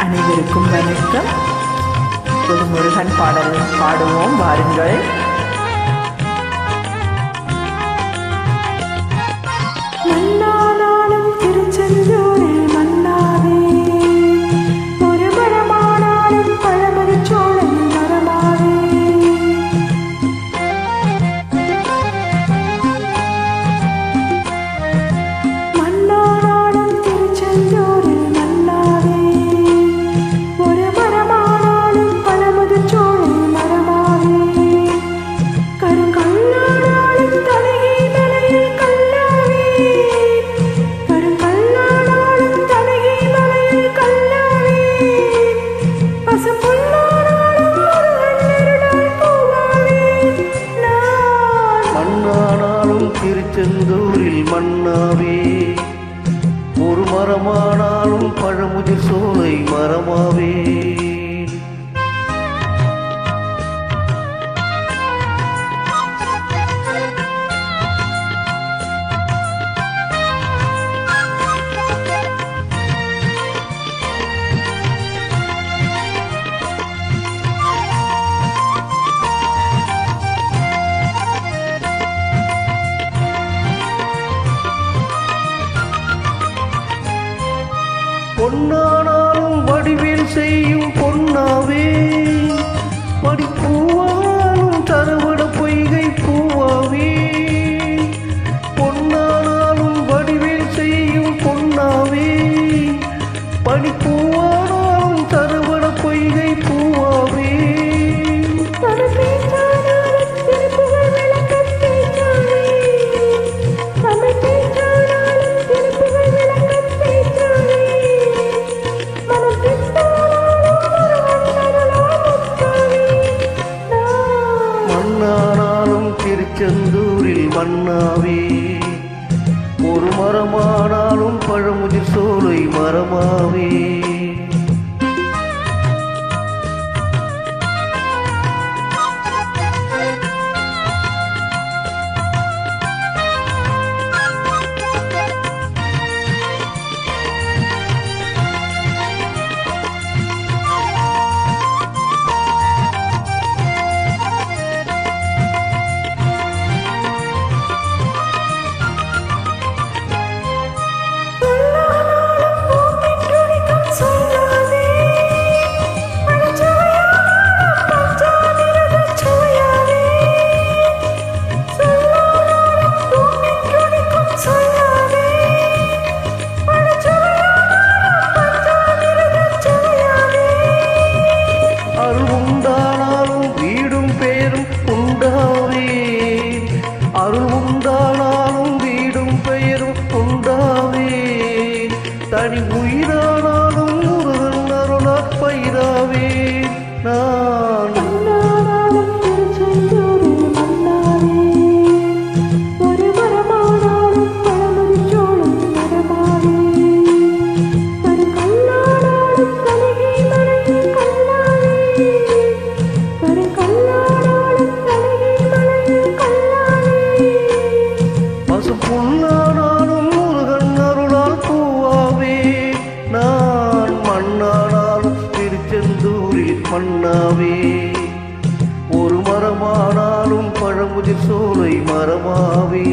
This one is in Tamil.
அனைவருக்கும் வணக்கம். ஒரு முருகன் பாடலை பாடுவோம் வாருங்கள். மன்னானாலும் திருச்செந்தூரில் மன்னாவே, ஒரு மரமானாலும் பழமரச்சோழன் மரமாவே. மன்னானாலும் திருச்செந்தூரில் மன்னாவே, ஒரு மரமானாலும் பழமரச்சோழன் மரமாவே. கருங்கல்லானாலும் தலையை மலையில் கல்லாவே, கருங்கல்லானாலும் தலையை மலையில் கல்லாவே. பசும்புல்லானாலும் முருகன் பூவாவே. மண்ணானாலும் திருச்செந்தூரில் மன்னாவே, ஒரு மரமானாலும் பழமுதிர் சோலை மரமாவே. பொன்னானாலும் வடிவேல் செய்யும் பொன்னாவே, படிப்பூவாலும் தருவட பொய்கை பூவாவே. பொன்னானாலும் வடிவேல் செய்யும் பொன்னாவே, படிப்பூவானாலும் தருவட பொய்கை பூவாவே. மண்ணானாலும் திருச்செந்தூரில் மன்னாவே, ஒரு மரமானாலும் பழமுதிர் சோலை மரமாவே. அருள் உண்டானாலும் வீடும் பெயரும் உண்டாவே, அருள் உண்டானாலும் வீடும் பெயரும் உண்டாவே. தனி உயிரானாலும் முருகன் அருளாற் பயிராவே. நான் பசும்புல்லானாலும் முருகன் அருளால் பூவாவே. நான் மண்ணானாலும் திருச்செந்தூரில் மன்னாவே, ஒரு மரமானாலும் பழமுதிர் சோலை மரமாவே.